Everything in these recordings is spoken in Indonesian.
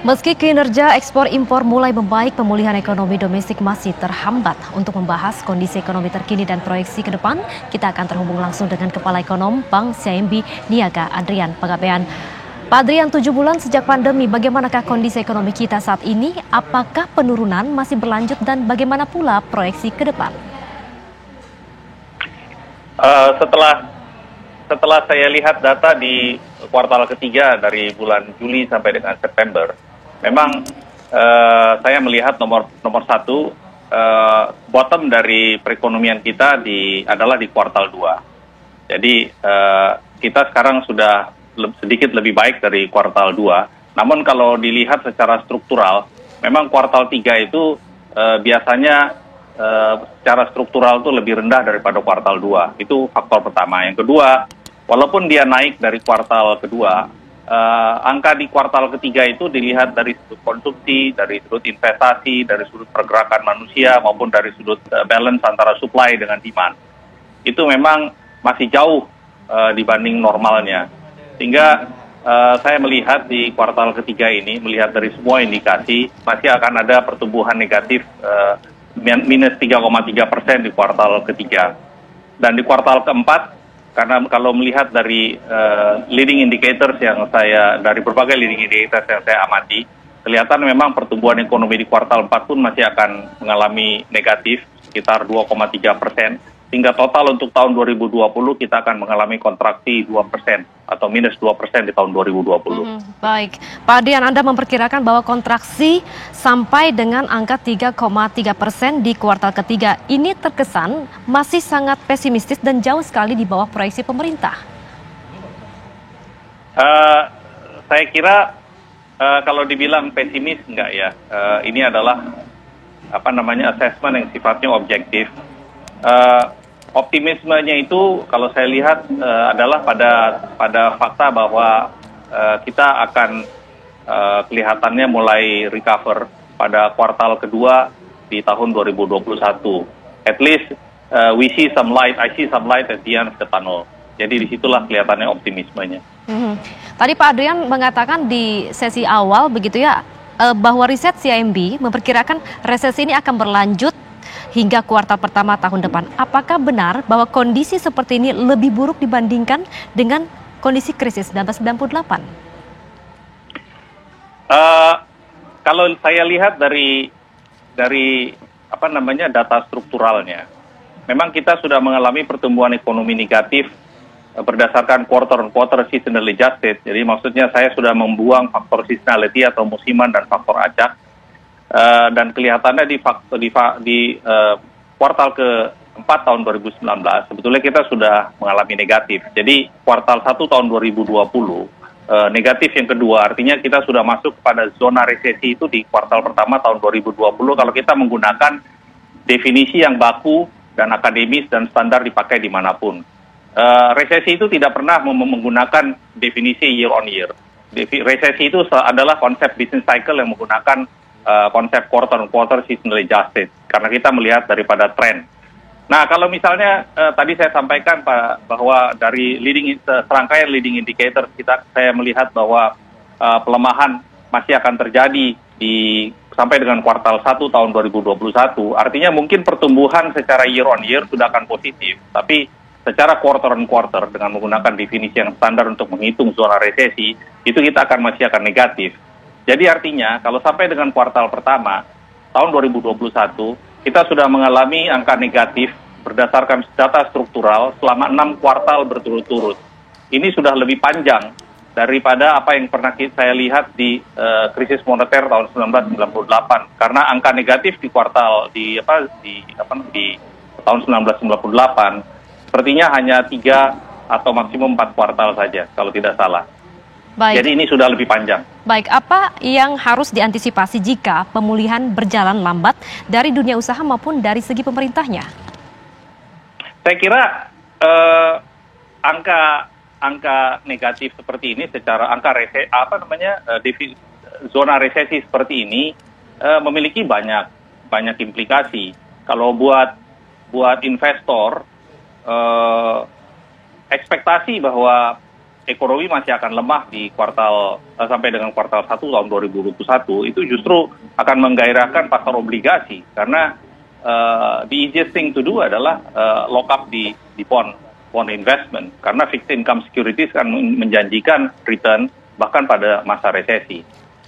Meski kinerja ekspor impor mulai membaik, pemulihan ekonomi domestik masih terhambat. Untuk membahas kondisi ekonomi terkini dan proyeksi ke depan, kita akan terhubung langsung dengan Kepala Ekonom Bank CIMB Niaga Adrian Pagabean. Pak Adrian, 7 bulan sejak pandemi, bagaimanakah kondisi ekonomi kita saat ini? Apakah penurunan masih berlanjut dan bagaimana pula proyeksi ke depan? Setelah saya lihat data di kuartal ketiga dari bulan Juli sampai dengan September, memang saya melihat nomor satu, bottom dari perekonomian kita adalah di kuartal 2. Jadi kita sekarang sudah sedikit lebih baik dari kuartal 2. Namun kalau dilihat secara struktural, memang kuartal 3 itu biasanya secara struktural itu lebih rendah daripada kuartal 2. Itu faktor pertama. Yang kedua, walaupun dia naik dari kuartal kedua, angka di kuartal ketiga itu dilihat dari sudut konsumsi, dari sudut investasi, dari sudut pergerakan manusia, maupun dari sudut balance antara supply dengan demand. Itu memang masih jauh dibanding normalnya. Sehingga saya melihat di kuartal ketiga ini, melihat dari semua indikasi, masih akan ada pertumbuhan negatif minus 3,3% di kuartal ketiga. Dan di kuartal keempat, karena kalau melihat dari leading indicators dari berbagai leading indicators yang saya amati, kelihatan memang pertumbuhan ekonomi di kuartal 4 pun masih akan mengalami negatif sekitar 2,3%. Hingga total untuk tahun 2020 kita akan mengalami kontraksi 2% atau minus 2% di tahun 2020. Baik, Pak Adrian, Anda memperkirakan bahwa kontraksi sampai dengan angka 3,3% di kuartal ketiga. Ini terkesan masih sangat pesimistis dan jauh sekali di bawah proyeksi pemerintah. Saya kira kalau dibilang pesimis enggak ya. Ini adalah assessment yang sifatnya objektif. Optimismenya itu kalau saya lihat adalah pada fakta bahwa kita akan kelihatannya mulai recover pada kuartal kedua di tahun 2021. At least we see some light, I see some light at the end of the tunnel. Jadi disitulah kelihatannya optimismenya. Tadi Pak Adrian mengatakan di sesi awal begitu ya, bahwa riset CIMB memperkirakan resesi ini akan berlanjut hingga kuartal pertama tahun depan. Apakah benar bahwa kondisi seperti ini lebih buruk dibandingkan dengan kondisi krisis 1998? Kalau saya lihat dari data strukturalnya, memang kita sudah mengalami pertumbuhan ekonomi negatif berdasarkan quarter on quarter seasonally adjusted. Jadi maksudnya saya sudah membuang faktor seasonality atau musiman dan faktor acak. Dan kelihatannya di kuartal ke-4 tahun 2019, sebetulnya kita sudah mengalami negatif. Jadi kuartal 1 tahun 2020, negatif yang kedua, artinya kita sudah masuk pada zona resesi itu di kuartal pertama tahun 2020, kalau kita menggunakan definisi yang baku dan akademis dan standar dipakai dimanapun. Resesi itu tidak pernah menggunakan definisi year on year. Resesi itu adalah konsep business cycle yang menggunakan konsep quarter on quarter seasonally adjusted, karena kita melihat daripada tren. Nah, kalau misalnya tadi saya sampaikan Pak, bahwa dari serangkaian leading indicators saya melihat bahwa pelemahan masih akan terjadi sampai dengan kuartal 1 tahun 2021. Artinya mungkin pertumbuhan secara year on year sudah akan positif, tapi secara quarter on quarter dengan menggunakan definisi yang standar untuk menghitung zona resesi, itu kita masih akan negatif. Jadi artinya kalau sampai dengan kuartal pertama tahun 2021 kita sudah mengalami angka negatif berdasarkan data struktural selama 6 kuartal berturut-turut. Ini sudah lebih panjang daripada apa yang pernah saya lihat di krisis moneter tahun 1998, karena angka negatif di tahun 1998 sepertinya hanya 3 atau maksimum 4 kuartal saja kalau tidak salah. Baik. Jadi ini sudah lebih panjang. Baik, apa yang harus diantisipasi jika pemulihan berjalan lambat dari dunia usaha maupun dari segi pemerintahnya? Saya kira angka negatif seperti ini, secara zona resesi seperti ini memiliki banyak implikasi. Kalau buat investor, ekspektasi bahwa ekonomi masih akan lemah di kuartal sampai dengan kuartal 1 tahun 2021, itu justru akan menggairahkan pasar obligasi karena the easiest thing to do adalah lock up di bond investment karena fixed income securities kan menjanjikan return bahkan pada masa resesi.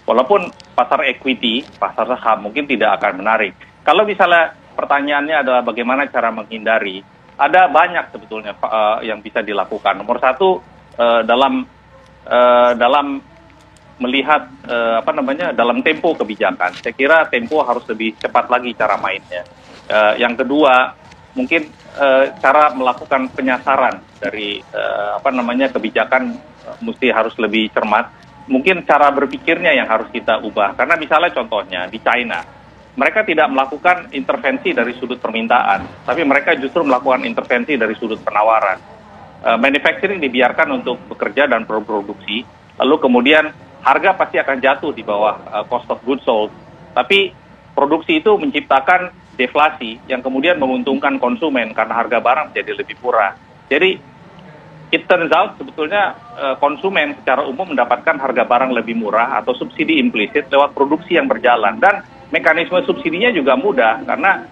Walaupun pasar equity, pasar saham mungkin tidak akan menarik. Kalau misalnya pertanyaannya adalah bagaimana cara menghindari, ada banyak sebetulnya yang bisa dilakukan. Nomor satu, dalam melihat dalam tempo kebijakan. Saya kira tempo harus lebih cepat lagi cara mainnya. Yang kedua, mungkin cara melakukan penyasaran dari kebijakan mesti harus lebih cermat. Mungkin cara berpikirnya yang harus kita ubah. Karena misalnya contohnya di China, mereka tidak melakukan intervensi dari sudut permintaan, tapi mereka justru melakukan intervensi dari sudut penawaran. Manufacturing dibiarkan untuk bekerja dan berproduksi, lalu kemudian harga pasti akan jatuh di bawah cost of goods sold. Tapi produksi itu menciptakan deflasi yang kemudian menguntungkan konsumen karena harga barang menjadi lebih murah. Jadi it turns out sebetulnya konsumen secara umum mendapatkan harga barang lebih murah atau subsidi implisit lewat produksi yang berjalan, dan mekanisme subsidinya juga mudah karena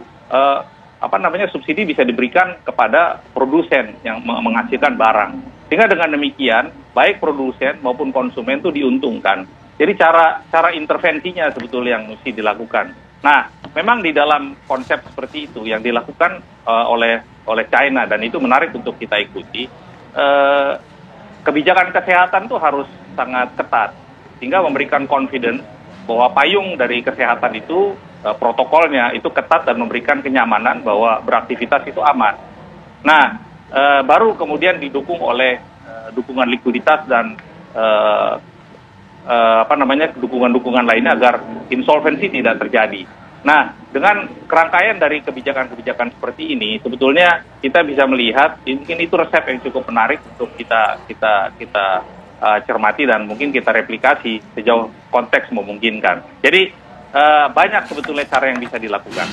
subsidi bisa diberikan kepada produsen yang menghasilkan barang. Sehingga dengan demikian baik produsen maupun konsumen itu diuntungkan. Jadi cara intervensinya sebetulnya yang mesti dilakukan. Nah, memang di dalam konsep seperti itu yang dilakukan oleh China, dan itu menarik untuk kita ikuti. Kebijakan kesehatan itu harus sangat ketat sehingga memberikan confidence bahwa payung dari kesehatan itu protokolnya itu ketat dan memberikan kenyamanan bahwa beraktivitas itu aman. Nah, baru kemudian didukung oleh dukungan likuiditas dan dukungan-dukungan lainnya agar insolvensi tidak terjadi. Nah, dengan kerangkaian dari kebijakan-kebijakan seperti ini, sebetulnya kita bisa melihat mungkin itu resep yang cukup menarik untuk kita cermati dan mungkin kita replikasi sejauh konteks memungkinkan. Jadi banyak sebetulnya cara yang bisa dilakukan.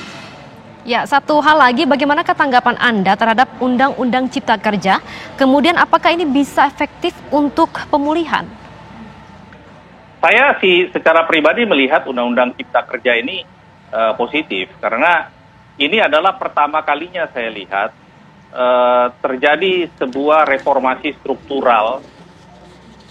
Ya, satu hal lagi, bagaimana tanggapan Anda terhadap Undang-Undang Cipta Kerja? Kemudian apakah ini bisa efektif untuk pemulihan? Saya sih secara pribadi melihat Undang-Undang Cipta Kerja ini positif karena ini adalah pertama kalinya saya lihat terjadi sebuah reformasi struktural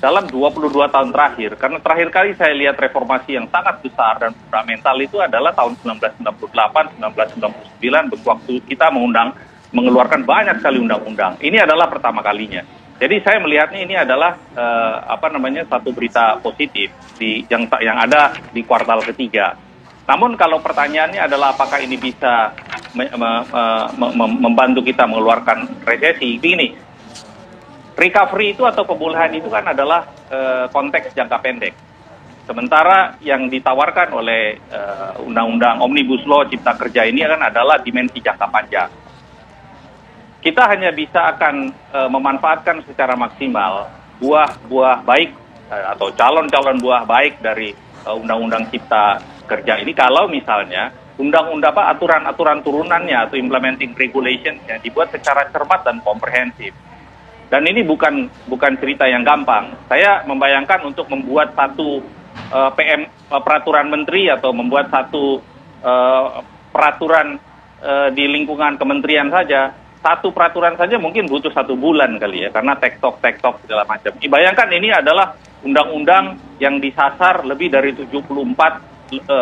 dalam 22 tahun terakhir. Karena terakhir kali saya lihat reformasi yang sangat besar dan fundamental itu adalah tahun 1998, 1999, waktu kita mengeluarkan banyak sekali undang-undang. Ini adalah pertama kalinya. Jadi saya melihatnya ini adalah satu berita positif yang ada di kuartal ketiga. Namun kalau pertanyaannya adalah apakah ini bisa membantu kita mengeluarkan resesi, ini recovery itu atau pemulihan itu kan adalah konteks jangka pendek. Sementara yang ditawarkan oleh Undang-Undang Omnibus Law Cipta Kerja ini kan adalah dimensi jangka panjang. Kita hanya bisa akan memanfaatkan secara maksimal buah baik atau calon-calon buah baik dari Undang-Undang Cipta Kerja ini kalau misalnya aturan-aturan turunannya atau implementing regulations yang dibuat secara cermat dan komprehensif. Dan ini bukan cerita yang gampang. Saya membayangkan untuk membuat satu peraturan menteri atau membuat satu peraturan di lingkungan kementerian saja, satu peraturan saja mungkin butuh 1 bulan kali ya, karena tektok segala macam. Bayangkan ini adalah undang-undang yang disasar lebih dari 74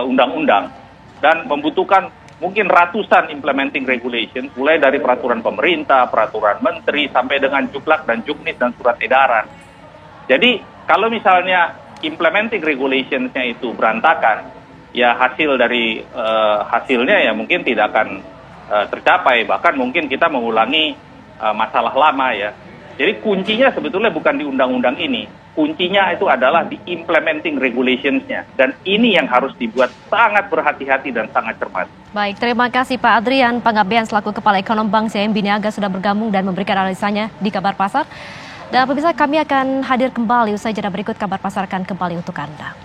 undang-undang dan membutuhkan mungkin ratusan implementing regulations, mulai dari peraturan pemerintah, peraturan menteri, sampai dengan juklak dan juknis dan surat edaran. Jadi kalau misalnya implementing regulationsnya itu berantakan, ya hasilnya ya mungkin tidak akan tercapai, bahkan mungkin kita mengulangi masalah lama ya. Jadi kuncinya sebetulnya bukan di undang-undang ini. Kuncinya itu adalah di implementing regulations-nya. Dan ini yang harus dibuat sangat berhati-hati dan sangat cermat. Baik, terima kasih Pak Adrian Panggabean selaku Kepala Ekonom Bank CIMB Niaga sudah bergabung dan memberikan analisanya di Kabar Pasar. Dan pemirsa, kami akan hadir kembali usai jeda berikut. Kabar Pasar akan kembali untuk Anda.